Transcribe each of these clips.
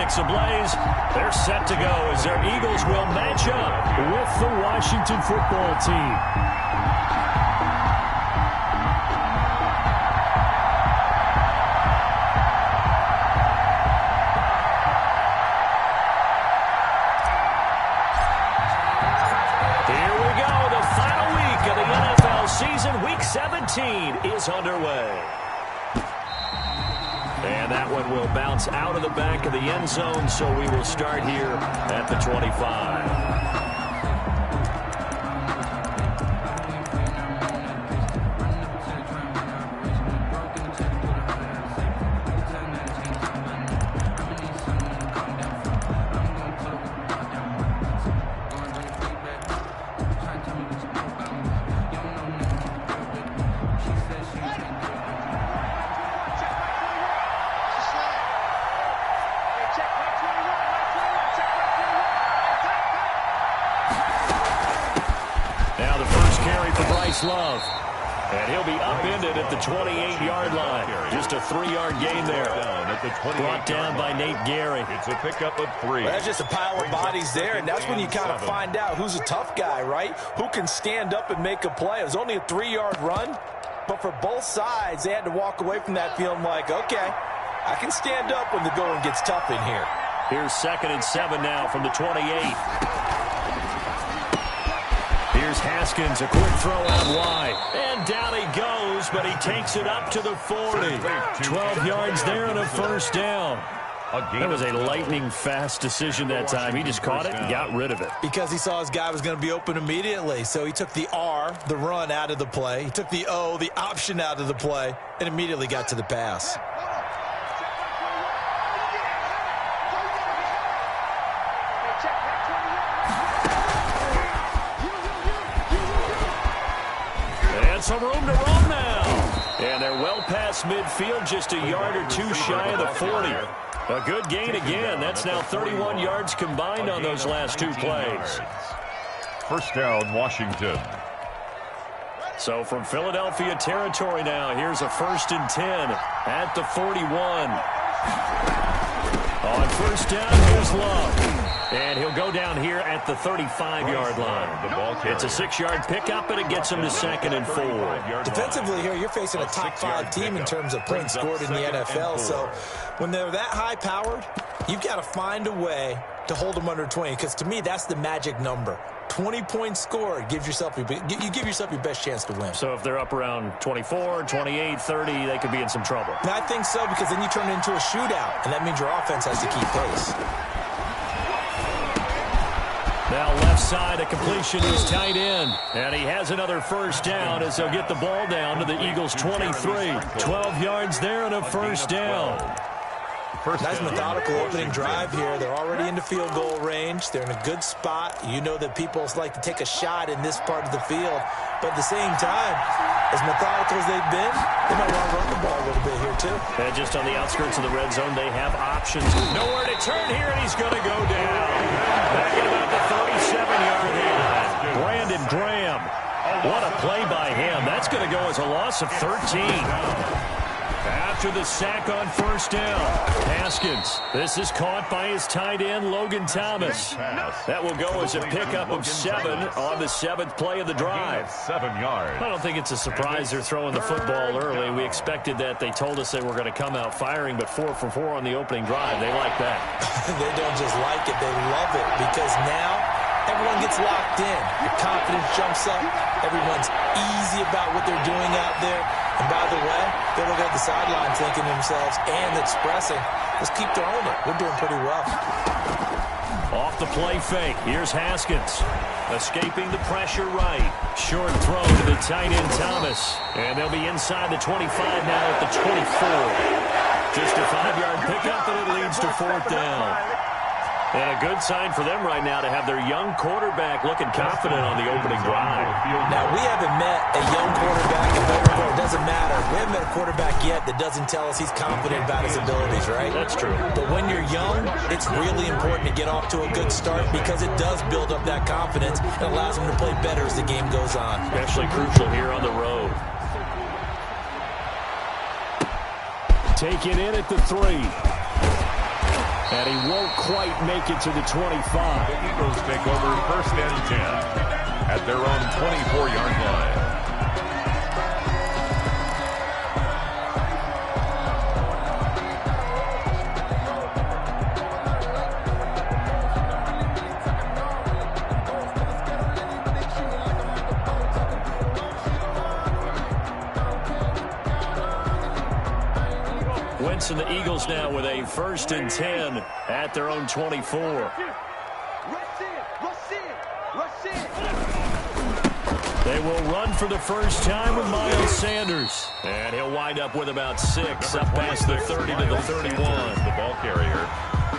Phoenix ablaze. They're set to go as their Eagles will match up with the Washington football team. Here we go. The final week of the NFL season. Week 17 is underway. And that one will bounce out of the back of the end zone, so we will start here at the 25. Love. And he'll be upended at the 28-yard line. Just a 3-yard gain there. Brought down by Nate Gary. It's a pickup of 3. Well, that's just a pile of bodies there, and that's when you kind of find out who's a tough guy, right? Who can stand up and make a play. It was only a 3-yard run, but for both sides, they had to walk away from that feeling like, okay, I can stand up when the going gets tough in here. Here's 2nd and 7 now from the 28. Here's Haskins, a quick throw out wide. And down he goes, but he takes it up to the 40. 12 yards there and a first down. That was a lightning-fast decision that time. He just caught it and got rid of it. Because he saw his guy was going to be open immediately. So he took the R, the run, out of the play. He took the O, the option, out of the play, and immediately got to the pass. Some room to run now. And they're well past midfield, just a yard or two shy of the 40. A good gain again. That's now 31 yards combined on those last two plays. First down, Washington. So from Philadelphia territory now, here's a 1st and 10 at the 41. On first down, here's Love. And he'll go down here at the 35-yard line. It's a 6-yard pickup, and it gets him to 2nd and 4. Defensively here, you're facing a top 5 team in terms of points scored in the NFL. So when they're that high-powered, you've got to find a way to hold them under 20. Because to me, that's the magic number. 20 points scored, you give yourself your best chance to win. So if they're up around 24, 28, 30, they could be in some trouble. And I think so, because then you turn it into a shootout, and that means your offense has to keep pace. Now left side, a completion is tight end. And he has another first down as they'll get the ball down to the Eagles' 23. 12 yards there and a first down. Nice methodical opening drive here. They're already into field goal range. They're in a good spot. You know that people like to take a shot in this part of the field. But at the same time, as methodical as they've been, they might want to run the ball a little bit here too. And just on the outskirts of the red zone, they have options. Nowhere to turn here, and he's going to go down. Back at about the 37-yard line. Brandon Graham. What a play by him. That's going to go as a loss of 13. After the sack on first down, Haskins. This is caught by his tight end, Logan Thomas. That will go as a pickup of 7 on the 7th play of the drive. 7 yards. I don't think it's a surprise they're throwing the football early. We expected that. They told us they were going to come out firing, but 4 for 4 on the opening drive. They like that. They don't just like it, they love it, because now everyone gets locked in. Your confidence jumps up. Everyone's easy about what they're doing out there. And by the way, they're looking at the sideline thinking to themselves and expressing, let's keep throwing it. We're doing pretty well. Off the play fake. Here's Haskins. Escaping the pressure right. Short throw to the tight end Thomas. And they'll be inside the 25 now at the 24. Just a 5-yard pickup, and it leads to 4th down. And a good sign for them right now to have their young quarterback looking confident on the opening drive. Now, we haven't met a young quarterback, it doesn't matter. We haven't met a quarterback yet that doesn't tell us he's confident about his abilities, right? That's true. But when you're young, it's really important to get off to a good start because it does build up that confidence and allows him to play better as the game goes on. Especially crucial here on the road. Taken in at the 3. And he won't quite make it to the 25. The Eagles take over 1st and 10 at their own 24-yard line. Wentz and the Eagles now with a 1st and 10 at their own 24. They will run for the first time with Miles Sanders. And he'll wind up with about 6 up past the 30 to the 31. The ball carrier.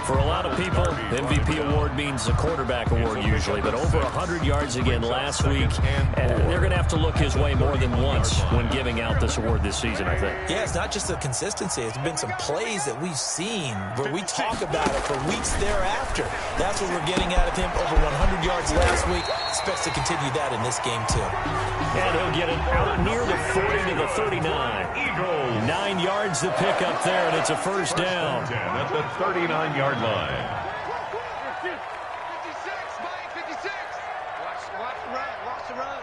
For a lot of people, MVP award means a quarterback award usually, but over 100 yards again last week. They're going to have to look his way more than once when giving out this award this season, I think. Yeah, it's not just the consistency. It's been some plays that we've seen where we talk about it for weeks thereafter. That's what we're getting out of him. Over 100 yards last week. Expects to continue that in this game, too. And he'll get it out near the 40 to the 39. 9 yards to pick up there, and it's a first down. At the 39-yard line. 56, Mike, 56. Watch the run.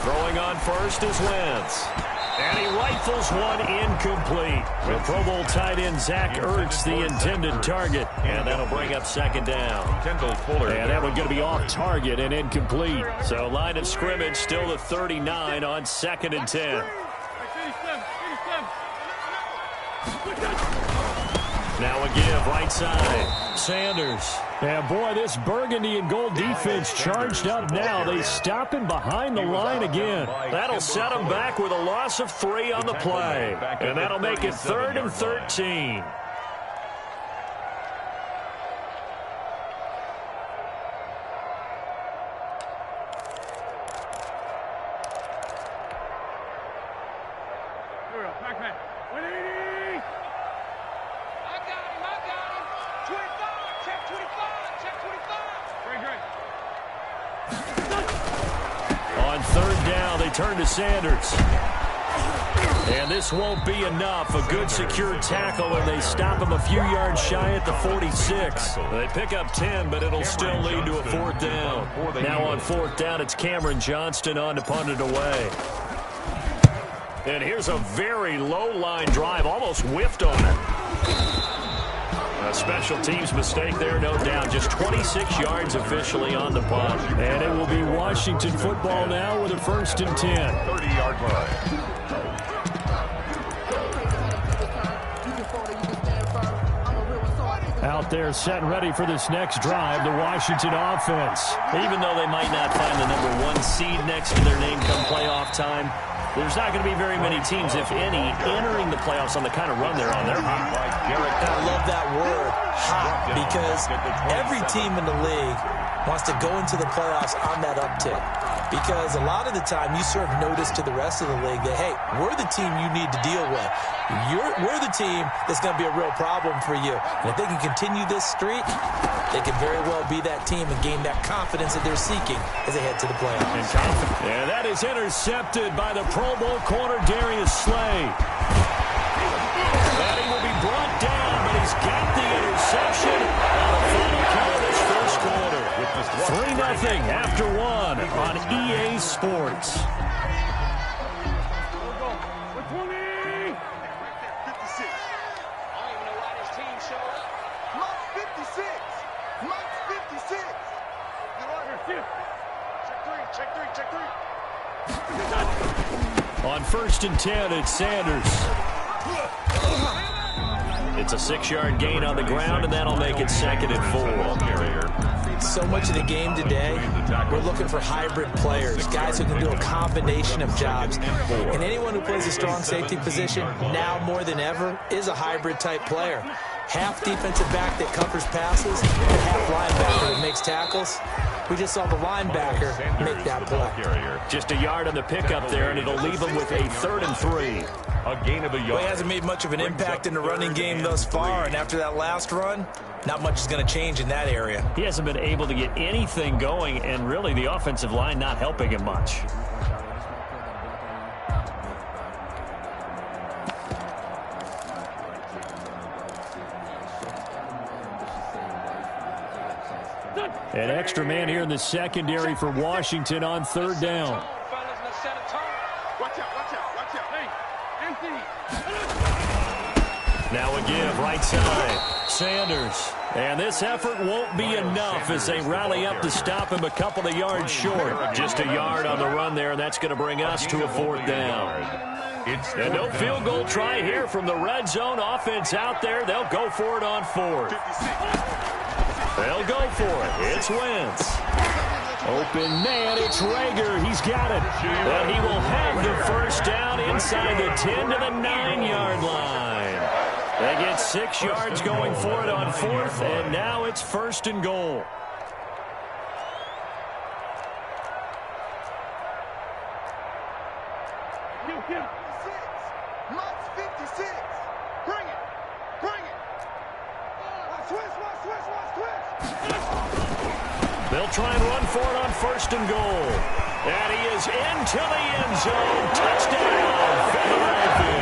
Throwing on first is Wentz. And he rifles one incomplete. The Pro Bowl tight end Zach Ertz, the intended target. And that'll bring up 2nd down. And that one going to be off target and incomplete. So line of scrimmage still the 39 on 2nd and 10. Now a give, right side. Sanders. And boy, this burgundy and gold defense charged up now. They stop him behind the line again. That'll set him back with a loss of 3 on the play. And that'll make it 3rd and 13. On 3rd down, they turn to Sanders. And this won't be enough. A good secure tackle, and they stop him a few yards shy at the 46. They pick up 10, but it'll still lead to a 4th down. Now on 4th down, it's Cameron Johnston on to punt it away. And here's a very low-line drive, almost whiffed on it. A special teams mistake there, no doubt. Just 26 yards officially on the punt. And it will be Washington football now with a 1st and 10. 30-yard line. Out there set and ready for this next drive, the Washington offense. Even though they might not find the #1 seed next to their name come playoff time, there's not going to be very many teams, if any, entering the playoffs on the kind of run they're on. They're hot. I love that word, hot, because every team in the league wants to go into the playoffs on that uptick. Because a lot of the time you serve notice to the rest of the league that, hey, we're the team you need to deal with. We're the team that's going to be a real problem for you. And if they can continue this streak, they can very well be that team and gain that confidence that they're seeking as they head to the playoffs. And that is intercepted by the Pro Bowl corner, Darius Slay. And he will be brought down, but he's got the interception on the final count of this first quarter. 3-0 after 1 on EA Sports. On 1st and 10, it's Sanders. It's a 6-yard gain on the ground, and that'll make it 2nd and 4. So much of the game today, we're looking for hybrid players, guys who can do a combination of jobs. And anyone who plays a strong safety position, now more than ever, is a hybrid-type player. Half defensive back that covers passes, and half linebacker that makes tackles. We just saw the linebacker make that play. Just a yard on the pickup there, and it'll leave him with a 3rd and 3. A gain of a yard. Well, he hasn't made much of an impact in the running game thus far, and after that last run, not much is going to change in that area. He hasn't been able to get anything going, and really the offensive line not helping him much. An extra man here in the secondary for Washington on third down. Now a give, right side. Sanders. And this effort won't be enough as they rally up to stop him a couple of yards short. Just a yard on the run there, and that's going to bring us to a fourth down. And no field goal try here from the red zone. Offense out there. They'll go for it on fourth. They'll go for it. It's Wentz. Open man, it's Rager. He's got it. And he will have the first down inside the 10 to the 9-yard line. They get 6 yards going for it on fourth, and now it's first and goal. Mike's 56. Bring it. Bring it. Switch. They'll try and run for it on first and goal. And he is into the end zone. Touchdown, Philadelphia.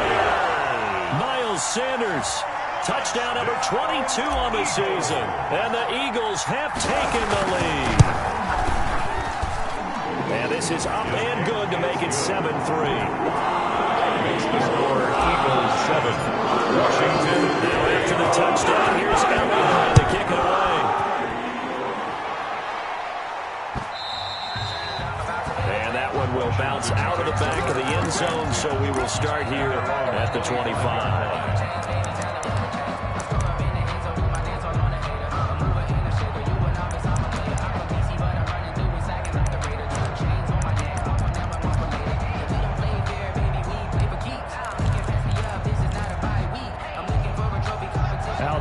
Miles Sanders, touchdown number 22 on the season. And the Eagles have taken the lead. And this is up and good to make it 7-3. Makes the score Eagles 7. Washington. Now after the touchdown, here's Elliott to kick it away. And that one will bounce out of the back of the end zone, so we will start here at the 25.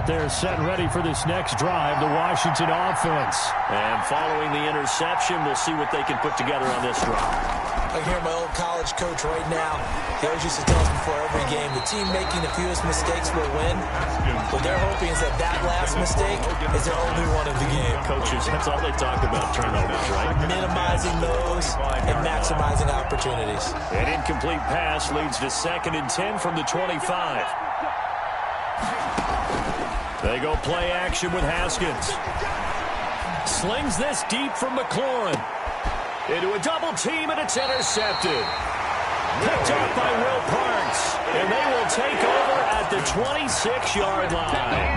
They're set and ready for this next drive, the Washington offense. And following the interception, we'll see what they can put together on this drive. I hear my old college coach right now. He always used to tell us before every game, the team making the fewest mistakes will win. What they're hoping is that last mistake is their only one of the game. Coaches, that's all they talk about, turnovers, right? Minimizing those and maximizing opportunities. An incomplete pass leads to 2nd and 10 from the 25. They go play action with Haskins. Slings this deep from McLaurin. Into a double team, and it's intercepted. Picked up by Will Parks. And they will take over at the 26-yard line.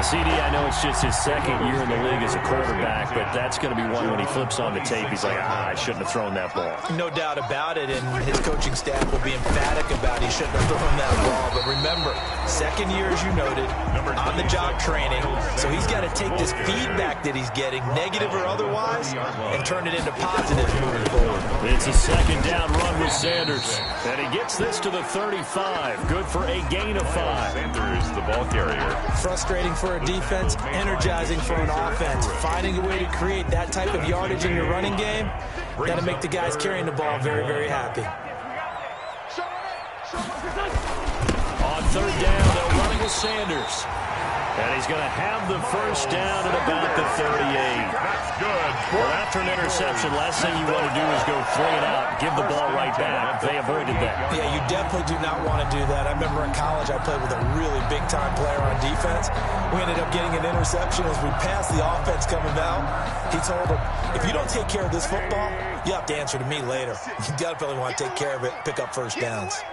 CD, I know it's just his 2nd year in the league as a quarterback, but that's going to be one when he flips on the tape. He's like, I shouldn't have thrown that ball. No doubt about it, and his coaching staff will be emphatic about he shouldn't have thrown that ball. But remember, 2nd year, as you noted, on-the-job training. So he's got to take this feedback that he's getting, negative or otherwise, and turn it into positives moving forward. It's a 2nd down run with Sanders. And he gets this to the 35. Good for a gain of 5. Sanders, the ball carrier. Frustrating for a defense, energizing for an offense. Finding a way to create that type of yardage in your running game, got to make the guys carrying the ball very, very happy. On 3rd down, they're running with Sanders. And he's going to have the first down at about the 38. That's good. Well, after an interception, last thing you want to do is go 3 and out, give the ball right back. They avoided that. Yeah, you definitely do not want to do that. I remember in college I played with a really big-time player on defense. We ended up getting an interception as we passed the offense coming out. He told him, if you don't take care of this football, you have to answer to me later. You definitely want to take care of it, pick up first downs.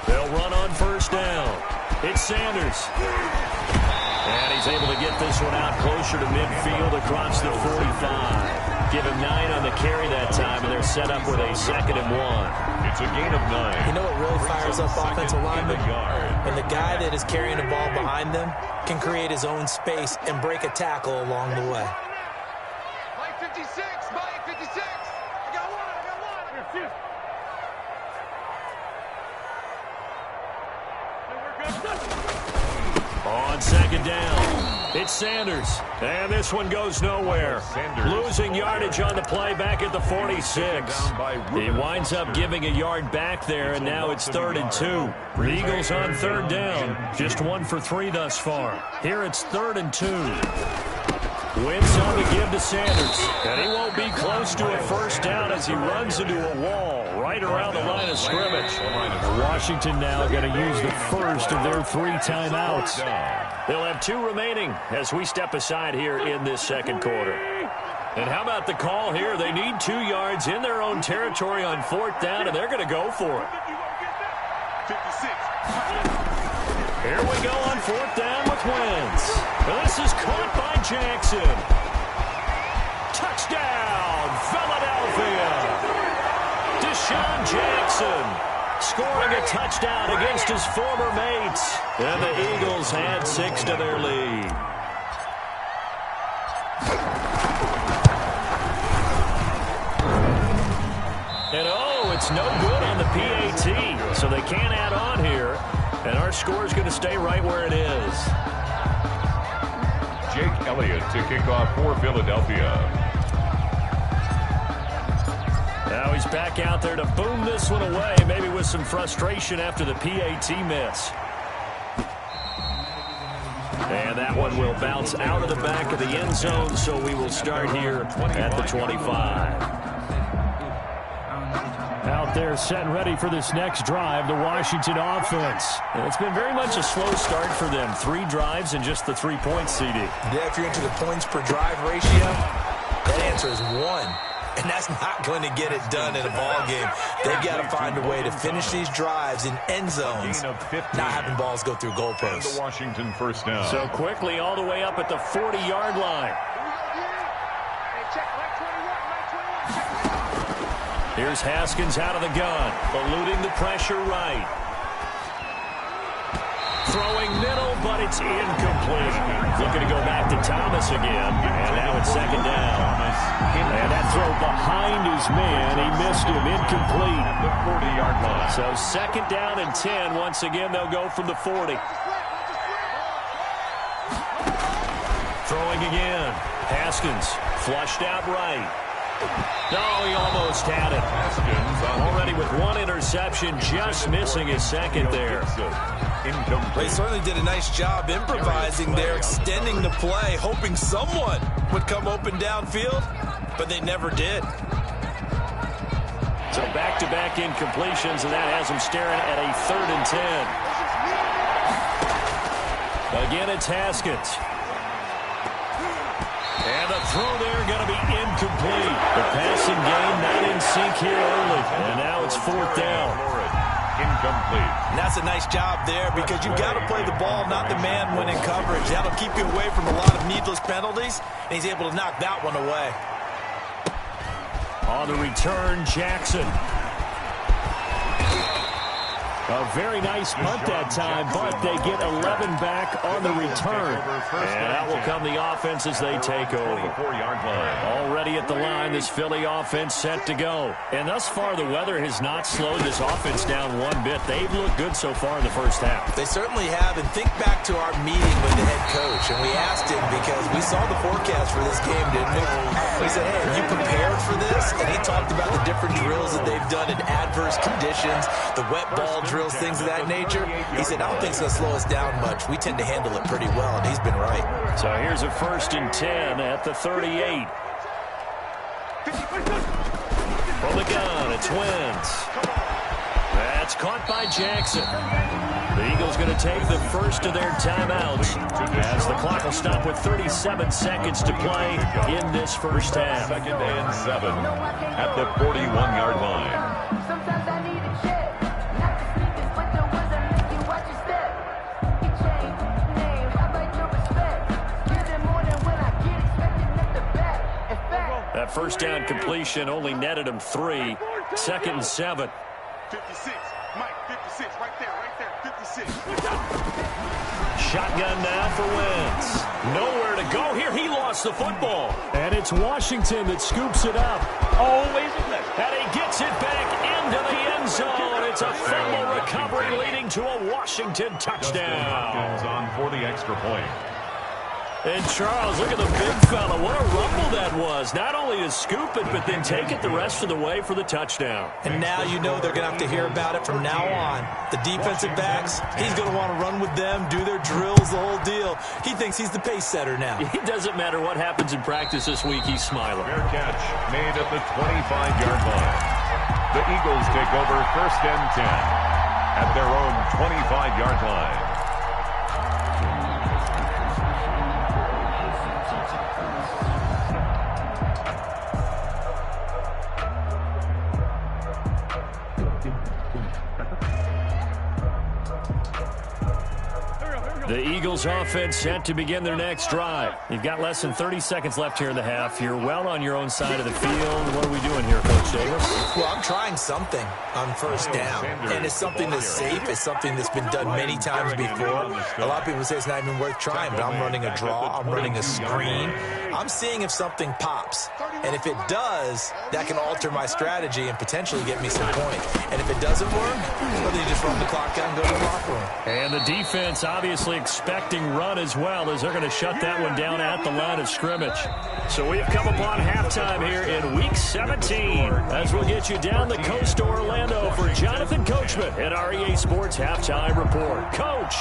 They'll run on first down. It's Sanders. And he's able to get this one out closer to midfield across the 45. Give him 9 on the carry that time, and they're set up with a 2nd and 1. It's a gain of 9. You know what really fires up offensive linemen? When the guy that is carrying the ball behind them can create his own space and break a tackle along the way. Mike 56. Mike 56. I got one. On 2nd down, it's Sanders. And this one goes nowhere. Losing yardage on the play back at the 46. He winds up giving a yard back there, and now it's 3rd and 2. The Eagles on 3rd down. Just 1 for 3 thus far. Here it's 3rd and 2. Wentz on the give to Sanders. And he won't be close to a first down as he runs into a wall right right around the line of scrimmage. Washington now going to use the first of their 3 timeouts. They'll have 2 remaining as we step aside here in this second quarter. And how about the call here? They need 2 yards in their own territory on 4th down, and they're going to go for it. 56. Here we go on 4th down with Wentz. This is caught by Jackson. Touchdown, Philadelphia. Deshaun Jackson scoring a touchdown against his former mates. And the Eagles add 6 to their lead. And oh, it's no good on the PAT, so they can't add on here. And our score is going to stay right where it is. Jake Elliott to kick off for Philadelphia. Now he's back out there to boom this one away, maybe with some frustration after the PAT miss. And that one will bounce out of the back of the end zone, so we will start here at the 25. Out there set and ready for this next drive, the Washington offense. And it's been very much a slow start for them. 3 drives and just the 3 points, CD. Yeah, if you're into the points per drive ratio, that answer is 1. And that's not going to get it done in a ball game. They've got to find a way to finish these drives in end zones, not having balls go through goalposts. The Washington first down. So quickly all the way up at the 40-yard line. Here's Haskins out of the gun, eluding the pressure right. Throwing middle, but it's incomplete. Looking to go back to Thomas again, and now it's 2nd down. And that throw behind his man, he missed him, incomplete. The 40-yard line. So 2nd down and 10. Once again, they'll go from the 40. Throwing again. Haskins flushed out right. No, he almost had it. Already with 1 interception, just missing his 2nd there. They certainly did a nice job improvising there, extending the play, hoping someone would come open downfield, but they never did. So back-to-back incompletions, and that has them staring at a 3rd and 10. Again, it's Haskins. And the throw there going to be incomplete. The passing game not in sync here early. And now it's 4th down. Incomplete. And that's a nice job there because you've got to play the ball, not the man when in coverage. That'll keep you away from a lot of needless penalties, and he's able to knock that one away. On the return, Jackson. A very nice punt that time, but they get 11 back on the return. And out will come the offense as they take over. Already at the line, this Philly offense set to go. And thus far, the weather has not slowed this offense down one bit. They've looked good so far in the first half. They certainly have. And think back to our meeting with the head coach. And we asked him because we saw the forecast for this game, didn't we? We said, hey, are you prepared for this? And he talked about the different drills that they've done in adverse conditions, the wet ball drills, things of that nature. He said, I don't think it's going to slow us down much. We tend to handle it pretty well, and he's been right. So here's a 1st and 10 at the 38. From the gun, it's Wentz. That's caught by Jackson. The Eagles going to take the first of their timeouts as the clock will stop with 37 seconds to play in this first half. 2nd and 7 at the 41-yard line. That first down completion only netted him 3. 2nd and 7. 56. Mike, 56. Right there. 56. Shotgun now for Wentz. Nowhere to go here. He lost the football. And it's Washington that scoops it up. Always a blessing. And he gets it back into the end zone. It's a fumble recovery leading to a Washington touchdown. On for the extra point. And Charles, look at the big fella. What a rumble that was. Not only to scoop it, but then take it the rest of the way for the touchdown. And now you know they're going to have to hear about it from now on. The defensive backs, he's going to want to run with them, do their drills, the whole deal. He thinks he's the pace setter now. It doesn't matter what happens in practice this week. He's smiling. Fair catch made at the 25-yard line. The Eagles take over 1st and 10 at their own 25-yard line. The Eagles offense set to begin their next drive. You've got less than 30 seconds left here in the half. You're well on your own side of the field. What are we doing here, Coach Davis? Well, I'm trying something on 1st down, and it's something that's safe. It's something that's been done many times before. A lot of people say it's not even worth trying, but I'm running a draw. I'm running a screen. I'm seeing if something pops, and if it does, that can alter my strategy and potentially get me some points. And if it doesn't work, well, then you just run the clock out and go to the locker room. And the defense obviously expecting run as well, as they're going to shut that one down at the line of scrimmage. So we have come upon halftime here in Week 17 as we'll get you down the coast to Orlando for Jonathan Coachman at our EA Sports Halftime Report. Coach,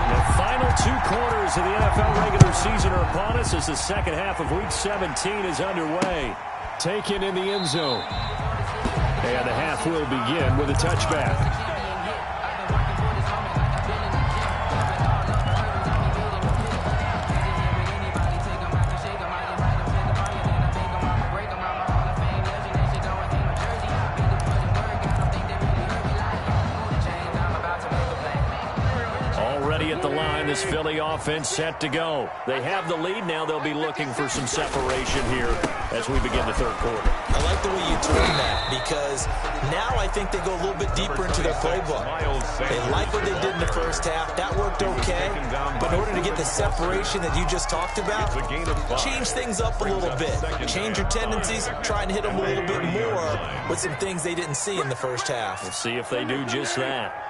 the final 2 quarters of the NFL regular season are upon us as the second half of Week 17 is underway. Taken in the end zone. And the half will begin with a touchback. At the line, this Philly offense set to go. They have the lead. Now they'll be looking for some separation here as we begin the 3rd quarter. I like the way you turn that, because now I think they go a little bit deeper into their playbook. They like what they did in the 1st half. That worked okay. But in order to get the separation that you just talked about, change things up a little bit. Change your tendencies. Try and hit them a little bit more with some things they didn't see in the 1st half. We'll see if they do just that.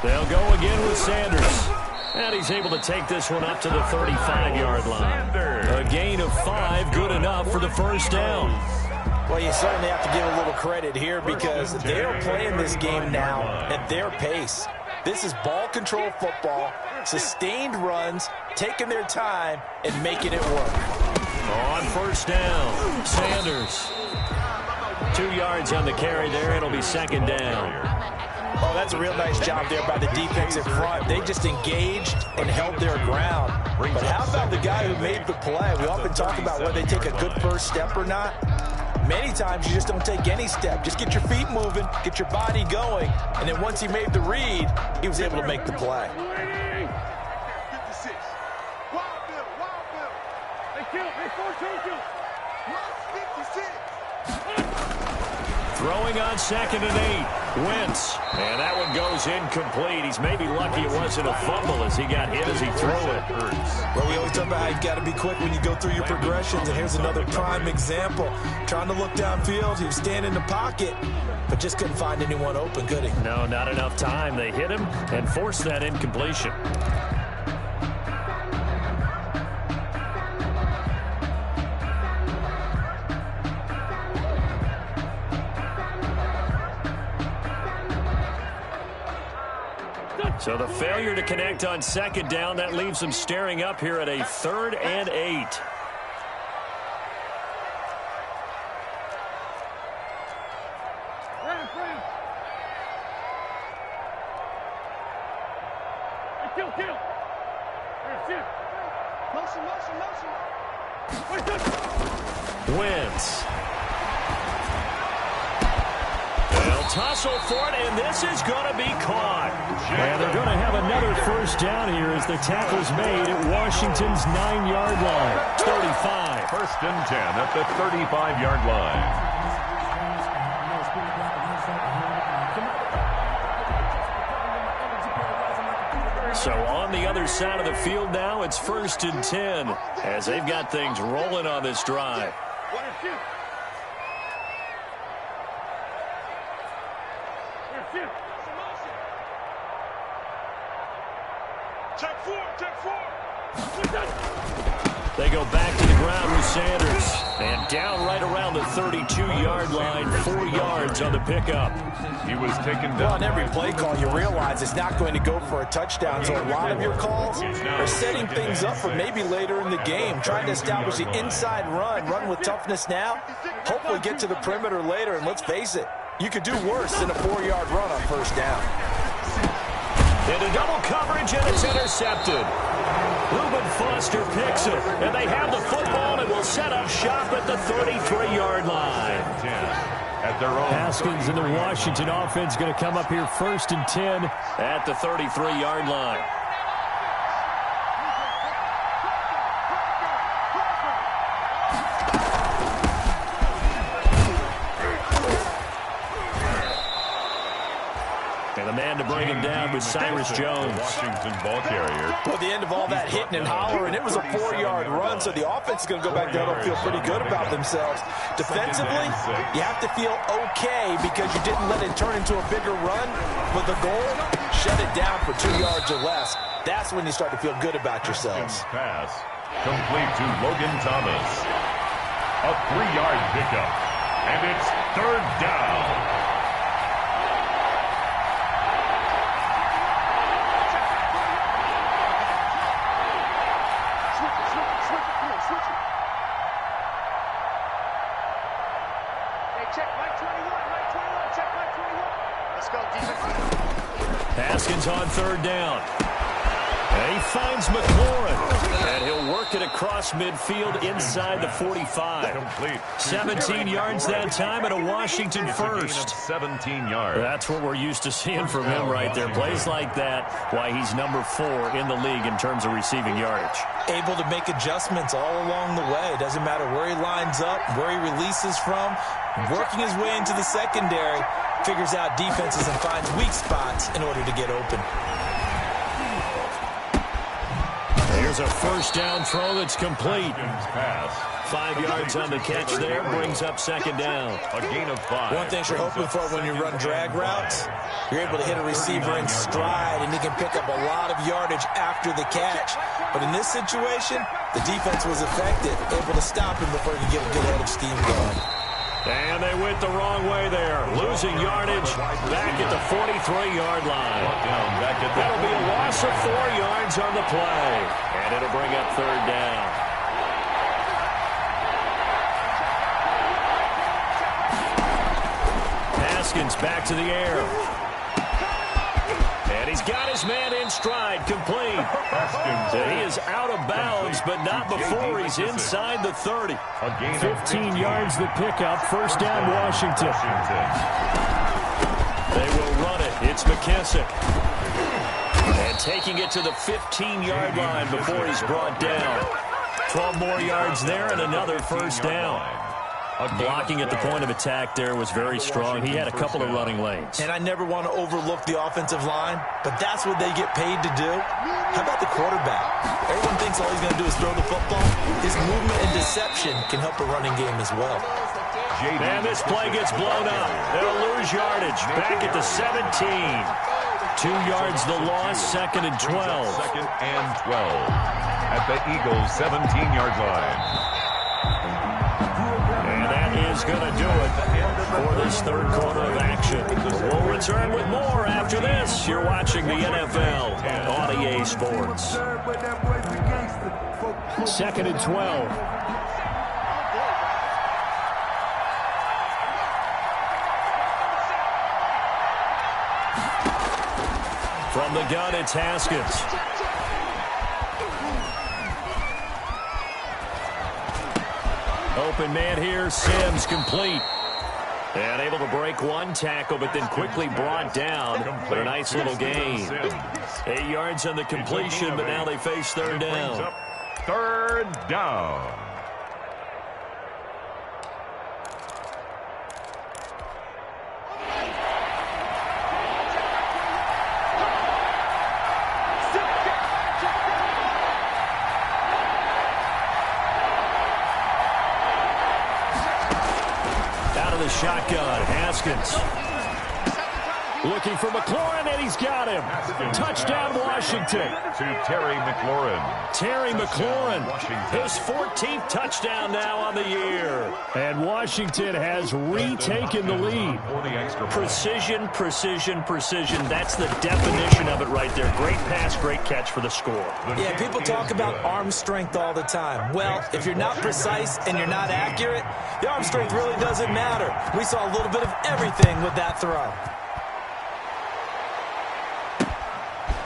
They'll go again with Sanders. And he's able to take this one up to the 35-yard line. A gain of 5, good enough for the 1st down. Well, you certainly have to give a little credit here, because they're playing this game now at their pace. This is ball control football, sustained runs, taking their time, and making it work. On 1st down, Sanders. 2 yards on the carry there. It'll be 2nd down. Oh, that's a real nice job there by the defensive front. They just engaged and held their ground. But how about the guy who made the play? We often talk about whether they take a good first step or not. Many times you just don't take any step. Just get your feet moving, get your body going, and then once he made the read, he was able to make the play. 56. Wild Bill, Wild Bill. They kill, they force two. 56. Throwing on 2nd and 8. Wentz. And that one goes incomplete. He's maybe lucky it wasn't a fumble as he got hit as he threw it. Well, we always talk about how you've got to be quick when you go through your progressions, and here's another prime example. Trying to look downfield, he was standing in the pocket, but just couldn't find anyone open, could he? No, not enough time. They hit him and forced that incompletion. So the failure to connect on 2nd down, that leaves them staring up here at a 3rd and 8. Wentz. They'll tussle for it, and this is going to be caught. And they're going to have another 1st down here as the tackle's made at Washington's 9-yard line. 35. 1st and 10 at the 35-yard line. So on the other side of the field now, it's 1st and 10 as they've got things rolling on this drive. They go back to the ground with Sanders. And down right around the 32-yard line, 4 yards on the pickup. He was taken down. Well, on every play call, you realize it's not going to go for a touchdown. So a lot of your calls are setting things up for maybe later in the game, trying to establish the inside run with toughness now, hopefully get to the perimeter later. And let's face it, you could do worse than a 4-yard run on first down. Into double coverage, and it's intercepted. Reuben Foster picks it, and they have the football and will set up shop at the 33-yard line. At their own Haskins and the Washington offense going to come up here 1st and 10 at the 33-yard line. And the man to bring him down was Cyrus Jones. Washington ball carrier. Well, the end of all that hitting and hollering, it was a 4-yard run, so the offense is going to go back down and feel pretty good about themselves. Defensively, you have to feel okay because you didn't let it turn into a bigger run. But the goal, shut it down for 2 yards or less. That's when you start to feel good about yourselves. Pass complete to Logan Thomas. A 3-yard pickup. And it's 3rd down. Haskins on 3rd down. And he finds McLaurin. And he'll work it across midfield inside the 45. Complete. 17 yards that time and a Washington first. 17 yards. That's what we're used to seeing from him right there. Plays like that, why he's number 4 in the league in terms of receiving yardage. Able to make adjustments all along the way. Doesn't matter where he lines up, where he releases from. Working his way into the secondary. Figures out defenses and finds weak spots in order to get open. Here's a 1st down throw that's complete. Pass. 5 yards on the catch there, brings up 2nd down. A gain of 5. One thing you're hoping for when you run drag routes, you're able to hit a receiver in stride, and he can pick up a lot of yardage after the catch. But in this situation, the defense was effective, able to stop him before he could get a good head of steam going. And they went the wrong way there. Losing yardage back at the 43-yard line. That'll be a loss of 4 yards on the play. And it'll bring up 3rd down. Haskins back to the air. And he's got his man in stride, complete. He is out of bounds, but not before he's inside the 30. 15 yards the pickup, 1st down Washington. They will run it. It's McKissick. And taking it to the 15-yard line before he's brought down. 12 more yards there and another 1st down. Blocking at the point of attack there was very strong. He had a couple of running lanes. And I never want to overlook the offensive line, but that's what they get paid to do. How about the quarterback? Everyone thinks all he's going to do is throw the football. His movement and deception can help a running game as well. And this play gets blown up. They'll lose yardage. Back at the 17. 2 yards the loss, 2nd and 12. 2nd and 12. At the Eagles' 17-yard line. Is going to do it for this 3rd quarter of action. We'll return with more after this. You're watching the NFL on EA Sports. 2nd and 12. From the gun, it's Haskins. Open man here, Sims complete. And able to break one tackle, but then quickly brought down. But a nice little gain. 8 yards on the completion, but now they face 3rd down. 3rd down. Shotgun, Haskins. Looking for McLaurin, and he's got him. Touchdown, Washington. To Terry McLaurin. Terry McLaurin, his 14th touchdown now on the year. And Washington has retaken the lead. Precision, precision, precision. That's the definition of it right there. Great pass, great catch for the score. Yeah, people talk about arm strength all the time. Well, if you're not precise and you're not accurate, the arm strength really doesn't matter. We saw a little bit of everything with that throw.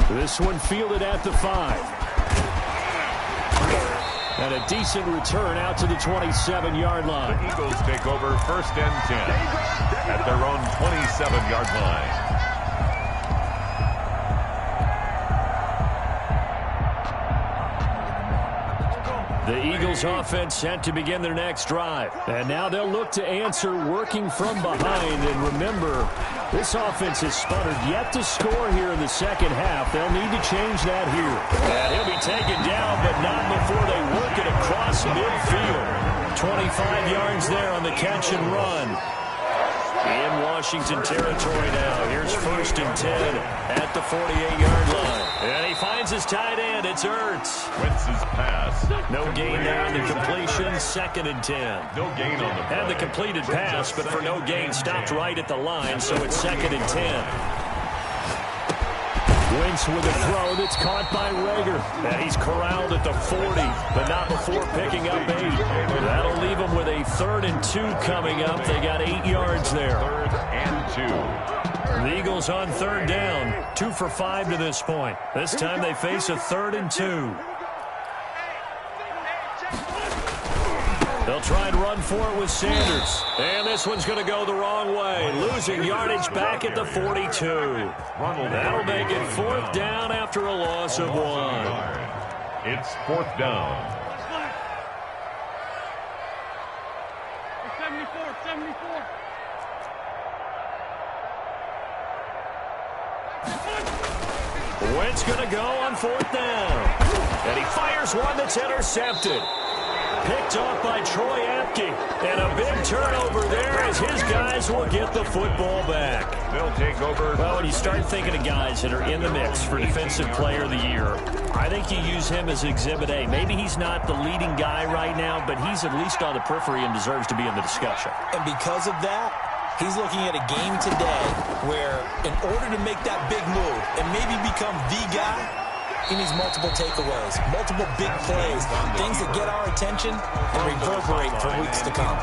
This one fielded at the 5. And a decent return out to the 27-yard line. The Eagles take over 1st and 10 at their own 27-yard line. The Eagles offense set to begin their next drive. And now they'll look to answer working from behind. And remember, this offense has sputtered yet to score here in the second half. They'll need to change that here. And he'll be taken down, but not before they work it across midfield. 25 yards there on the catch and run. In Washington territory now. Here's 1st and 10 at the 48-yard line. And he finds his tight end. It's Ertz. Wentz's pass. No gain there on the completion. 2nd and 10. No gain on the play. Had the completed pass, but for no gain, stopped right at the line, so it's 2nd and 10. Wentz with a throw that's caught by Rager. And he's corralled at the 40, but not before picking up 8. That'll leave him with a 3rd and 2 coming up. They got 8 yards there. 3rd and 2. The Eagles on 3rd down. 2 for 5 to this point. This time they face a 3rd and 2. They'll try and run for it with Sanders. And this one's going to go the wrong way. Losing yardage back at the 42. That'll make it 4th down after a loss of 1. It's 4th down. 74. Wentz going to go on 4th down. And he fires one that's intercepted. Picked off by Troy Apke. And a big turnover there as his guys will get the football back. They'll take over. Well, when you start thinking of guys that are in the mix for Defensive Player of the Year, I think you use him as Exhibit A. Maybe he's not the leading guy right now, but he's at least on the periphery and deserves to be in the discussion. And because of that, he's looking at a game today where in order to make that big move and maybe become the guy, he needs multiple takeaways, multiple big plays, things that get our attention and reverberate for weeks to come.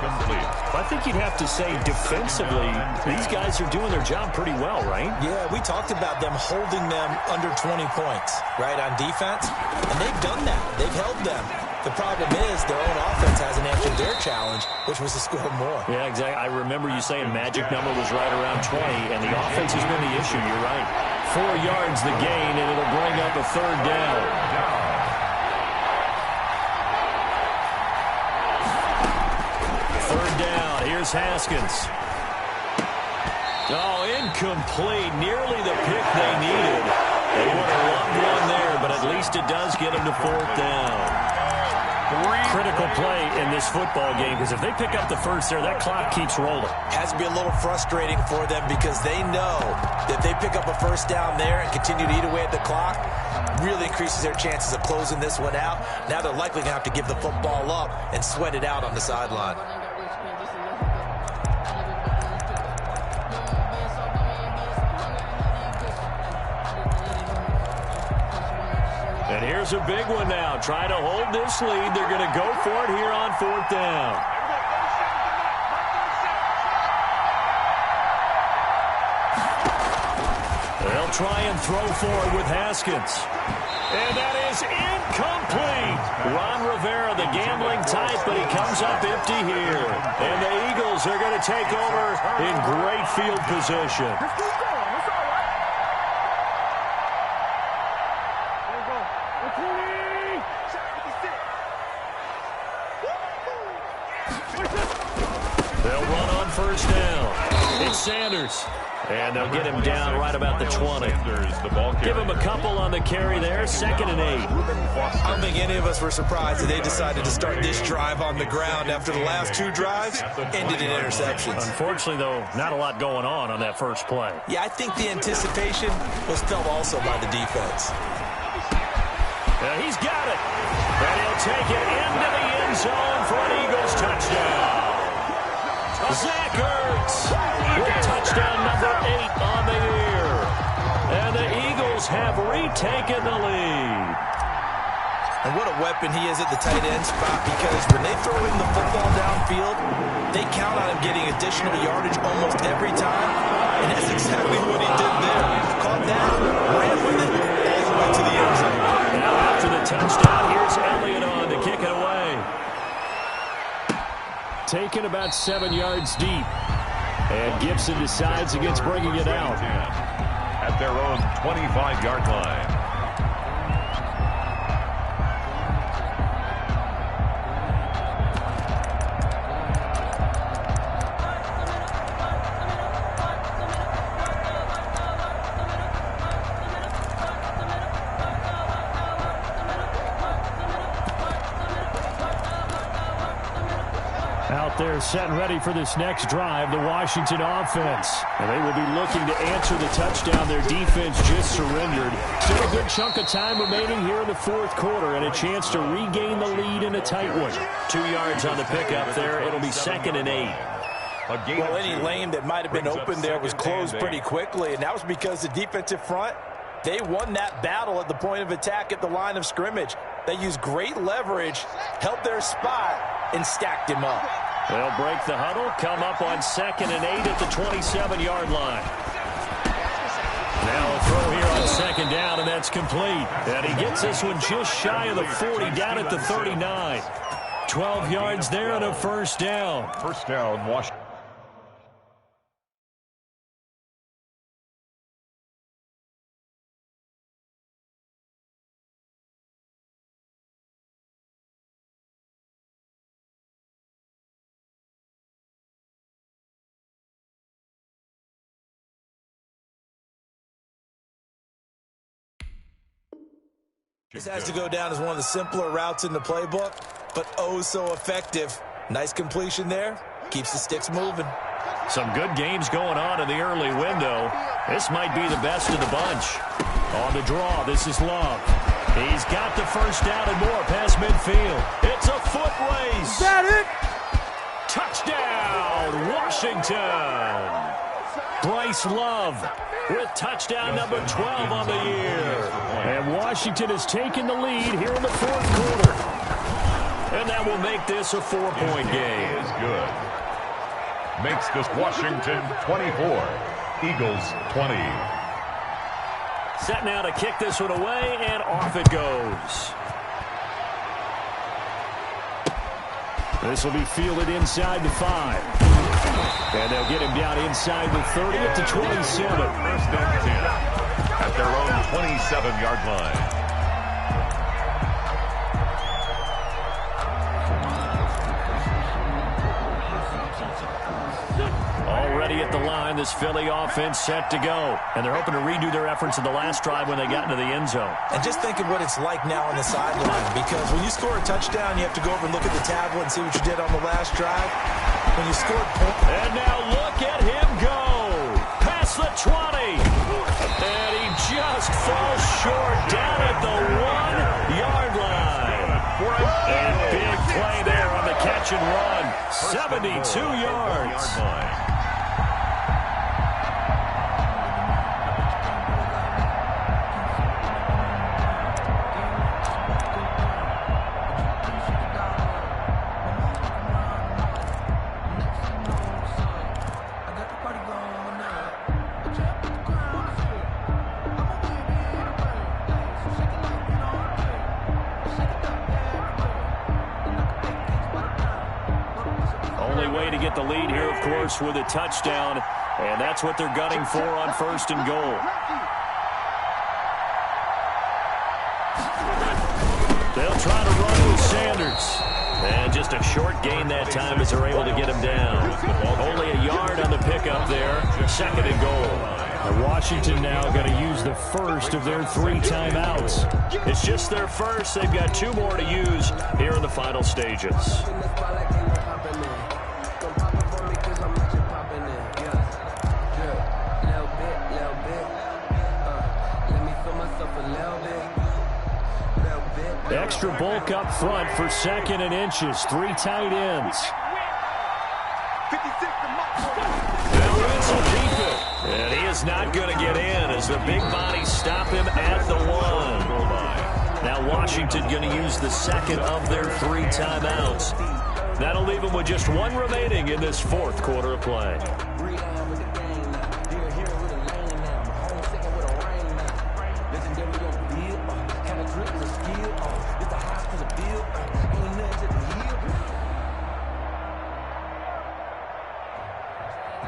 I think you'd have to say defensively, these guys are doing their job pretty well, right? Yeah, we talked about them holding them under 20 points, right, on defense. And they've done that. They've held them. The problem is their own offense hasn't answered their challenge, which was to score more. Yeah, exactly. I remember you saying magic number was right around 20, and the offense has been the issue. You're right. 4 yards the gain, and it'll bring up a 3rd down. 3rd down. Here's Haskins. Oh, incomplete. Nearly the pick they needed. They would have loved one there, but at least it does get them to 4th down. Critical play in this football game, because if they pick up the first there, that clock keeps rolling. Has to be a little frustrating for them because they know that they pick up a 1st down there and continue to eat away at the clock, really increases their chances of closing this one out. Now they're likely going to have to give the football up and sweat it out on the sideline. And here's a big one now. Trying to hold this lead. They're going to go for it here on 4th down. They'll try and throw for it with Haskins. And that is incomplete. Ron Rivera, the gambling type, but he comes up empty here. And the Eagles are going to take over in great field position. They'll run on 1st down. It's Sanders. And they'll get him down right about the 20. Give him a couple on the carry there, 2nd and 8. I don't think any of us were surprised that they decided to start this drive on the ground after the last 2 drives ended in interceptions. Unfortunately, though, not a lot going on that first play. Yeah, I think the anticipation was felt also by the defense. He's got it. And he'll take it into the end zone for an Eagles touchdown. Zach Ertz with touchdown number 8 on the year. And the Eagles have retaken the lead. And what a weapon he is at the tight end spot, because when they throw him the football downfield, they count on him getting additional yardage almost every time. And that's exactly what he did there. Caught that, ran with it, all the way to the end zone. Now after the touchdown, here's Elliott on to kick it away. Taken about 7 yards deep. And Gibson decides against bringing it out. At their own 25-yard line. Out there set and ready for this next drive, the Washington offense. And they will be looking to answer the touchdown their defense just surrendered. Still a good chunk of time remaining here in the 4th quarter and a chance to regain the lead in a tight one. 2 yards on the pickup there. It'll be 2nd and 8. Well, any lane that might have been open there was closed pretty quickly, and that was because the defensive front, they won that battle at the point of attack at the line of scrimmage. They used great leverage, held their spot, and stacked him up. They'll break the huddle, come up on 2nd and 8 at the 27-yard line. Now a throw here on 2nd down, and that's complete. And he gets this one just shy of the 40, down at the 39. 12 yards there and a first down. First down, Washington. This has to go down as one of the simpler routes in the playbook, but oh so effective. Nice completion there. Keeps the sticks moving. Some good games going on in the early window. This might be the best of the bunch. On the draw, this is Love. He's got the first down and more past midfield. It's a foot race. Is that it? Touchdown, Washington. Bryce Love with touchdown number 12 on the year. And Washington has taken the lead here in the 4th quarter. And that will make this a 4-point game. Is good. Makes this Washington 24, Eagles 20. Set now to kick this one away, and off it goes. This will be fielded inside the 5. And they'll get him down inside the 30 at the 27. First and 10 at their own 27-yard line. Already at the line, this Philly offense set to go. And they're hoping to redo their efforts in the last drive when they got into the end zone. And just think of what it's like now on the sideline, because when you score a touchdown, you have to go over and look at the tablet and see what you did on the last drive. When you scored points. And now look at him go. Past the 20. And he just falls short down at the 1-yard line. And big play there on the catch and run. 72 yards. Get the lead here, of course, with a touchdown, and that's what they're gunning for on 1st and goal. They'll try to run with Sanders, and just a short gain that time as they're able to get him down. Only a yard on the pickup there. 2nd and goal. And Washington now going to use the first of their 3 timeouts. It's just their first. They've got 2 more to use here in the final stages. Extra bulk up front for 2nd and inches. 3 tight ends. And he is not going to get in as the big bodies stop him at the 1. Now Washington going to use the 2nd of their 3 timeouts. That'll leave them with just 1 remaining in this 4th quarter of play.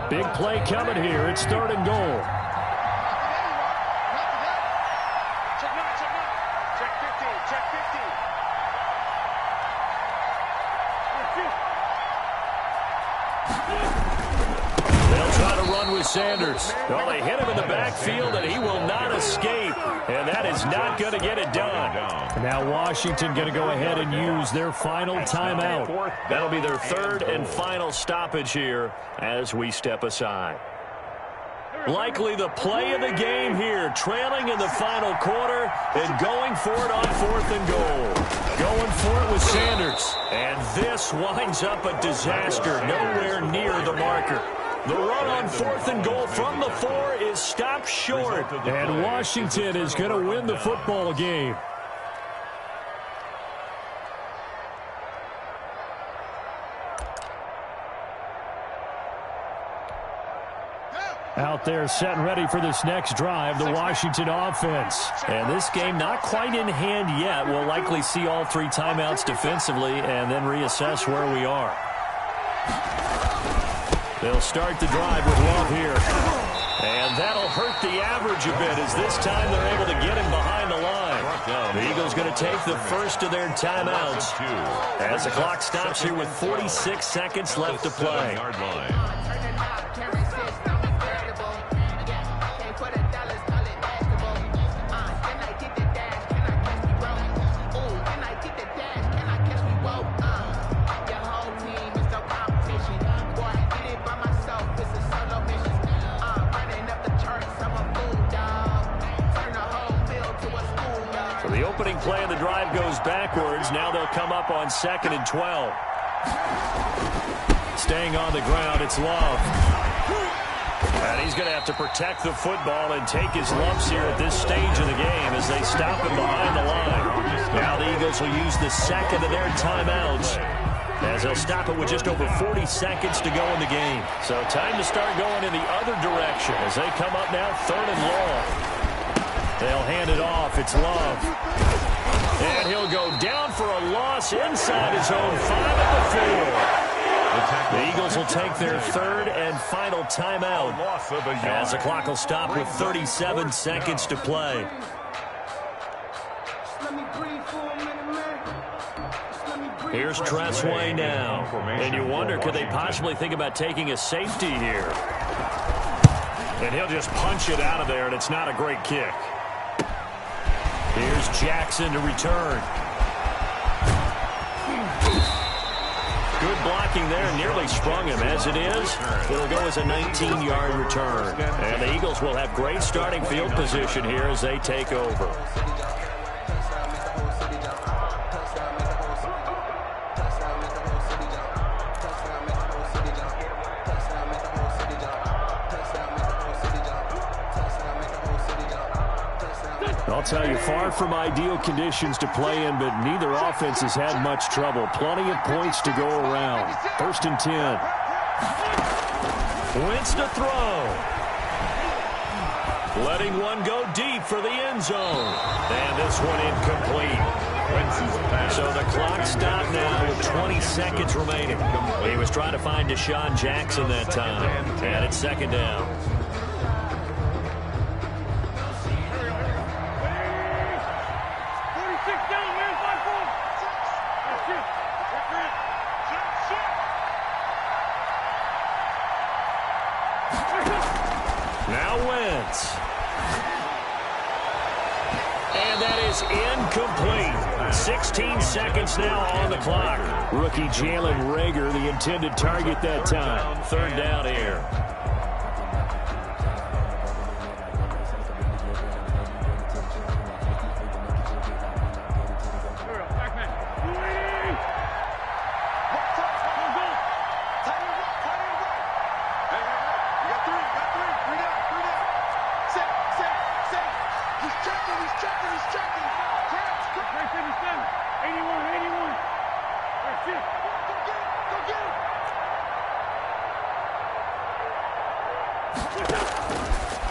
Big play coming here. It's 3rd and goal. Check 15. They'll try to run with Sanders. Well, they hit him in the backfield, and he will not escape. And that is not going to get it done. Now Washington going to go ahead and use their final timeout. That'll be their 3rd and final stoppage here as we step aside. Likely the play of the game here, trailing in the final quarter and going for it on 4th and goal. Going for it with Sanders. And this winds up a disaster, nowhere near the marker. The run on 4th and goal from the 4 is stopped short. And Washington is going to win the football game. Out there set and ready for this next drive, the Washington offense. And this game not quite in hand yet. We'll likely see all 3 timeouts defensively and then reassess where we are. They'll start the drive with Love here. And that'll hurt the average a bit as this time they're able to get him behind the line. The Eagles going to take the first of their timeouts as the clock stops here with 46 seconds left to play. The opening play of the drive goes backwards. Now they'll come up on 2nd and 12. Staying on the ground, it's Love. And he's going to have to protect the football and take his lumps here at this stage of the game as they stop him behind the line. Now the Eagles will use the 2nd of their timeouts as they'll stop it with just over 40 seconds to go in the game. So time to start going in the other direction as they come up now 3rd and long. They'll hand it off. It's Love. And he'll go down for a loss inside his own 5 at the 4. The Eagles will take their 3rd and final timeout as the clock will stop with 37 seconds to play. Here's Tressway now. And you wonder, could they possibly think about taking a safety here? And he'll just punch it out of there, and it's not a great kick. Here's Jackson to return. Good blocking there, nearly sprung him. As it is, it'll go as a 19-yard return. And the Eagles will have great starting field position here as they take over. I'll tell you, far from ideal conditions to play in, but neither offense has had much trouble. Plenty of points to go around. 1st and 10. Wentz to throw. Letting one go deep for the end zone. And this one incomplete. So the clock stopped now with 20 seconds remaining. He was trying to find Deshaun Jackson that time. And it's 2nd down. is incomplete. 16 seconds now on the clock. Rookie Jalen Reagor, the intended target that time. Third down here.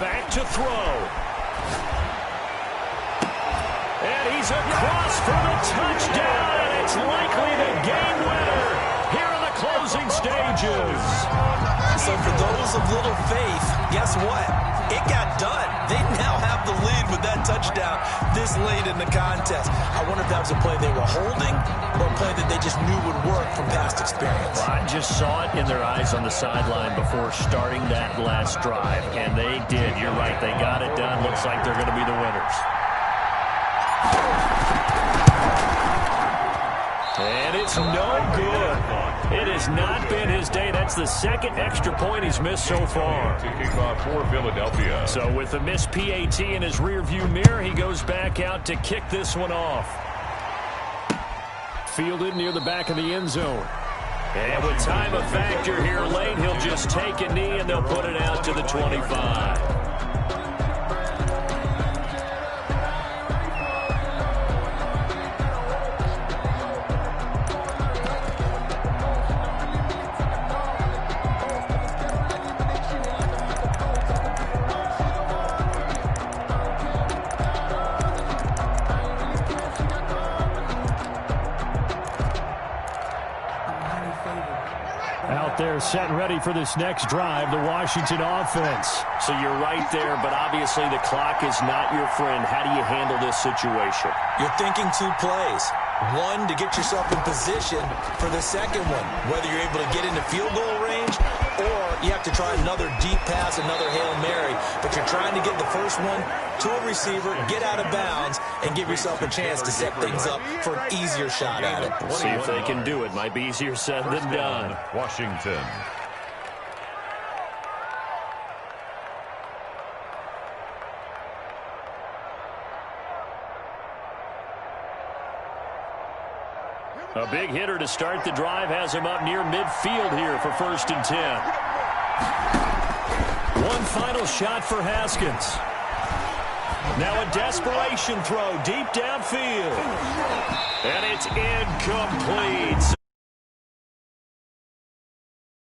Back to throw. And he's across for the touchdown, and it's likely the game winner here in the closing stages. So for those of little faith, guess what? It got done. They now have the lead with that touchdown this late in the contest. I wonder if that was a play they were holding or a play that they just knew would work from past experience. Well, I just saw it in their eyes on the sideline before starting that last drive, and they did. You're right. They got it done. Looks like they're going to be the winners. And it's no good. It has not been his day. That's the second extra point he's missed so far. To kick off for Philadelphia. So with the missed PAT in his rearview mirror, he goes back out to kick this one off. Fielded near the back of the end zone. And with time a factor here late, he'll just take a knee and they'll put it out to the 25. Out there set and ready for this next drive, the Washington offense. So you're right there, but obviously the clock is not your friend. How do you handle this situation? You're thinking two plays. One, to get yourself in position for the second one, whether you're able to get into field goal range or you have to try another deep pass, another Hail Mary, but you're trying to get the first one to a receiver, get out of bounds, and give yourself a chance to set things up for an easier shot at it. See if they can do it. Might be easier said than done. Washington. A big hitter to start the drive has him up near midfield here for 1st and 10. One final shot for Haskins. Now a desperation throw deep downfield. And it's incomplete.